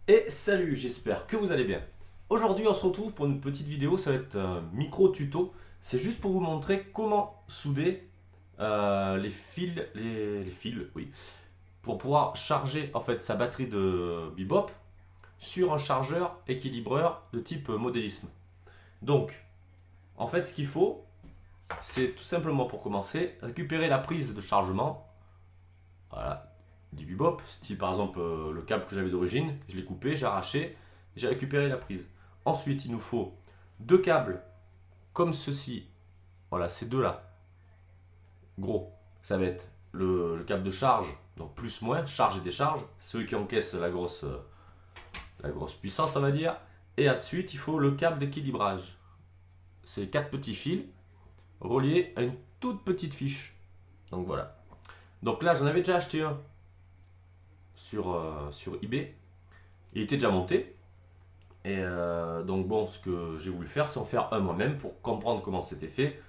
Et salut, j'espère que vous allez bien. Aujourd'hui on se retrouve pour une petite vidéo, ça va être un micro tuto. C'est juste pour vous montrer comment souder les fils, oui, pour pouvoir charger en fait sa batterie de Bebop sur un chargeur équilibreur de type modélisme. Donc en fait ce qu'il faut, c'est tout simplement pour commencer récupérer la prise de chargement, voilà, du Bebop, style par exemple le câble que j'avais d'origine, je l'ai coupé, j'ai arraché, j'ai récupéré la prise. Ensuite il nous faut deux câbles comme ceci, voilà, ces deux là, gros, ça va être le câble de charge, donc plus moins, charge et décharge, ceux qui encaissent la grosse puissance on va dire, et ensuite il faut le câble d'équilibrage, c'est 4 petits fils reliés à une toute petite fiche, donc voilà. Donc là j'en avais déjà acheté un sur eBay, il était déjà monté, et donc bon, ce que j'ai voulu faire c'est en faire un moi-même pour comprendre comment c'était fait,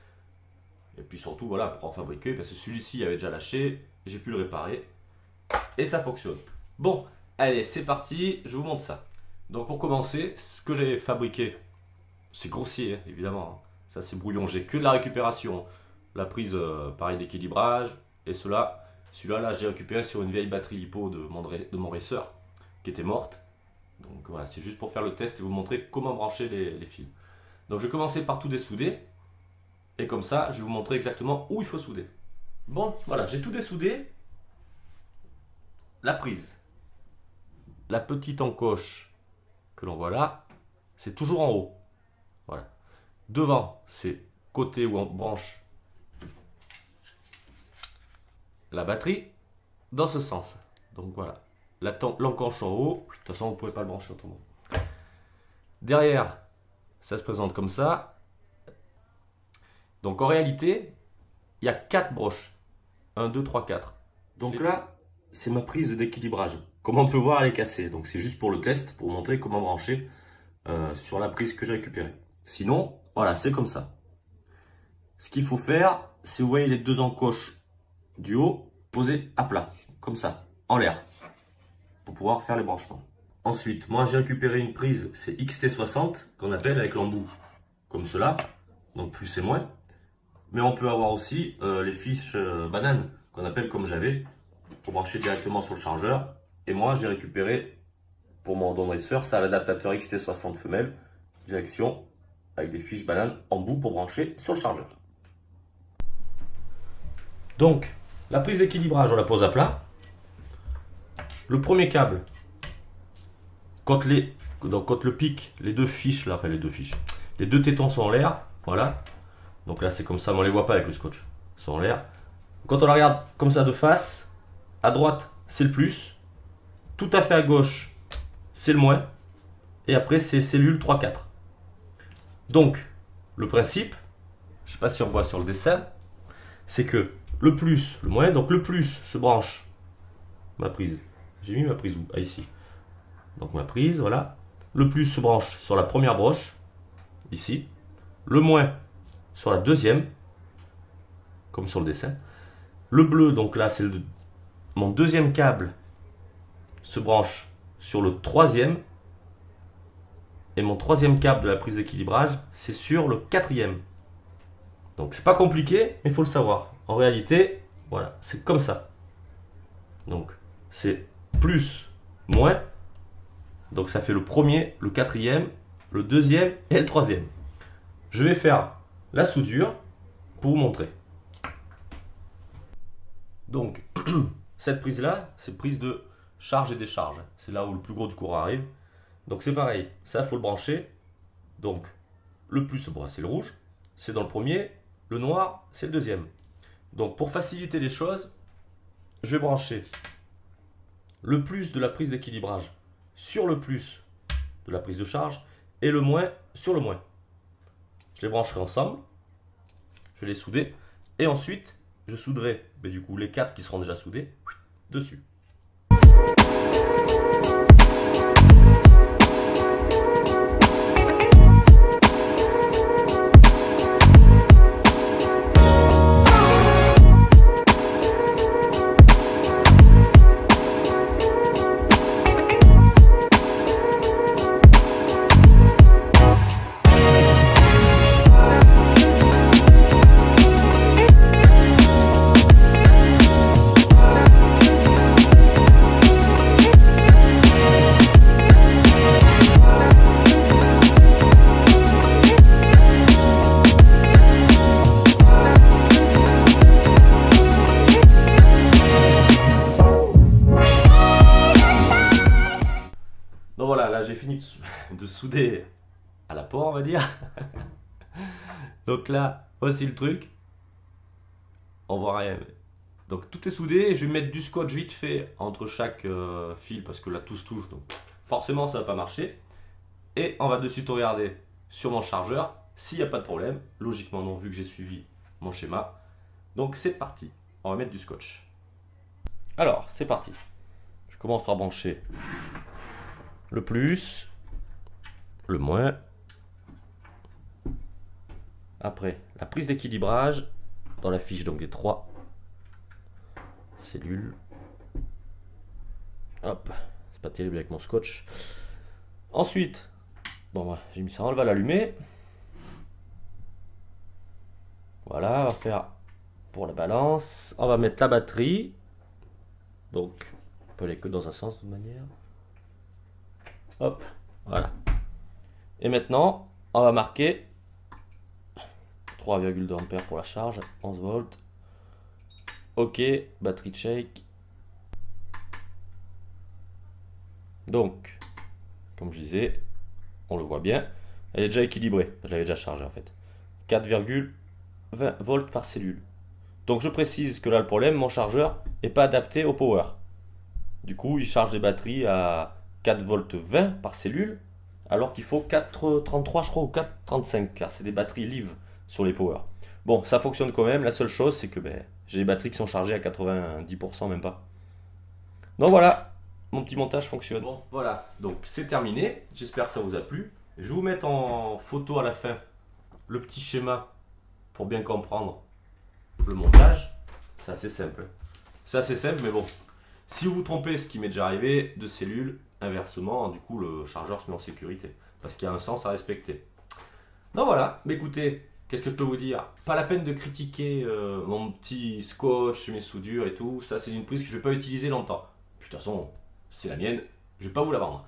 et puis surtout voilà, pour en fabriquer, parce que celui-ci avait déjà lâché, j'ai pu le réparer et ça fonctionne. Bon, allez c'est parti, je vous montre ça. Donc pour commencer, ce que j'ai fabriqué, c'est grossier évidemment, ça c'est brouillon, j'ai que de la récupération, la prise pareil d'équilibrage, et celui-là là, j'ai récupéré sur une vieille batterie LiPo de mon racer qui était morte. Donc voilà, c'est juste pour faire le test et vous montrer comment brancher les fils. Donc je vais commencer par tout dessouder, et comme ça je vais vous montrer exactement où il faut souder. Bon voilà, j'ai tout dessoudé. La prise, la petite encoche que l'on voit là, c'est toujours en haut. Voilà. Devant, c'est côté où on branche la batterie dans ce sens. Donc voilà, l'encoche en haut, de toute façon vous ne pouvez pas le brancher autrement. Derrière, ça se présente comme ça. Donc en réalité, il y a 4 broches. 1, 2, 3, 4. Donc là, c'est ma prise d'équilibrage. Comme on peut voir, elle est cassée. Donc c'est juste pour le test, pour vous montrer comment brancher sur la prise que j'ai récupérée. Sinon, voilà, c'est comme ça. Ce qu'il faut faire, c'est, vous voyez les deux encoches du haut, posées à plat, comme ça, en l'air, pour pouvoir faire les branchements. Ensuite, moi j'ai récupéré une prise, c'est XT60, qu'on appelle avec l'embout, comme cela, donc plus et moins. Mais on peut avoir aussi les fiches bananes, qu'on appelle comme j'avais, pour brancher directement sur le chargeur. Et moi j'ai récupéré, pour mon Don Racer, ça l'adaptateur XT60 femelle, direction, avec des fiches bananes en bout pour brancher sur le chargeur. Donc, la prise d'équilibrage, on la pose à plat. Le premier câble, quand le pic, les deux fiches, là, enfin les deux tétons sont en l'air, voilà. Donc là, c'est comme ça, mais on ne les voit pas avec le scotch, ils sont en l'air. Quand on la regarde comme ça de face, à droite, c'est le plus, tout à fait à gauche, c'est le moins, et après, c'est cellule 3-4. Donc, le principe, je ne sais pas si on voit sur le dessin, c'est que le plus, le moins, donc le plus se branche, ma prise, j'ai mis ma prise où? Ah, ici. Donc ma prise, voilà. Le plus se branche sur la première broche, ici. Le moins sur la deuxième, comme sur le dessin. Le bleu, donc là, c'est mon deuxième câble, se branche sur le troisième. Et mon troisième câble de la prise d'équilibrage, c'est sur le quatrième. Donc c'est pas compliqué, mais il faut le savoir. En réalité, voilà, c'est comme ça. Donc c'est plus, moins. Donc ça fait le premier, le quatrième, le deuxième et le troisième. Je vais faire la soudure pour vous montrer. Donc cette prise là, c'est prise de charge et décharge. C'est là où le plus gros du courant arrive. Donc c'est pareil, ça il faut le brancher. Donc le plus, bon, c'est le rouge, c'est dans le premier, le noir c'est le deuxième. Donc pour faciliter les choses, je vais brancher le plus de la prise d'équilibrage sur le plus de la prise de charge et le moins sur le moins. Je les brancherai ensemble, je vais les souder et ensuite je souderai du coup les 4 qui seront déjà soudés dessus. fini de souder à la porte, on va dire. Donc là, voici le truc. On voit rien. Donc tout est soudé. Je vais mettre du scotch vite fait entre chaque fil parce que là tout se touche. Donc forcément ça va pas marcher. Et on va de suite regarder sur mon chargeur s'il n'y a pas de problème. Logiquement non, vu que j'ai suivi mon schéma. Donc c'est parti. On va mettre du scotch. Alors c'est parti. Je commence par brancher le plus, le moins. Après, la prise d'équilibrage dans la fiche donc des 3 cellules. Hop, c'est pas terrible avec mon scotch. Ensuite, bon, j'ai mis ça, on va l'allumer. Voilà, on va faire pour la balance. On va mettre la batterie. Donc, on peut aller que dans un sens de toute manière. Hop, voilà. Et maintenant, on va marquer 3,2 ampères pour la charge, 11 volts. Ok, batterie check. Donc, comme je disais, on le voit bien, elle est déjà équilibrée. Je l'avais déjà chargée en fait. 4,20 volts par cellule. Donc je précise que là le problème, mon chargeur n'est pas adapté au power. Du coup, il charge des batteries à 4 volts 20 par cellule, alors qu'il faut 4,33 je crois ou 4,35 car c'est des batteries live sur les power. Bon, ça fonctionne quand même. La seule chose, c'est que j'ai des batteries qui sont chargées à 90%, même pas. Donc voilà, mon petit montage fonctionne. Bon, voilà, donc c'est terminé. J'espère que ça vous a plu. Je vais vous mettre en photo à la fin le petit schéma pour bien comprendre le montage. C'est assez simple. C'est assez simple, mais bon. Si vous vous trompez, ce qui m'est déjà arrivé, de cellules, inversement, du coup, le chargeur se met en sécurité. Parce qu'il y a un sens à respecter. Donc voilà, mais écoutez, qu'est-ce que je peux vous dire? Pas la peine de critiquer mon petit scotch, mes soudures et tout. Ça, c'est une prise que je ne vais pas utiliser longtemps. Puis, de toute façon, c'est la mienne. Je ne vais pas vous la vendre.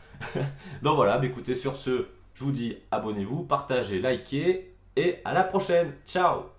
Donc voilà, mais écoutez, sur ce, je vous dis abonnez-vous, partagez, likez et à la prochaine. Ciao!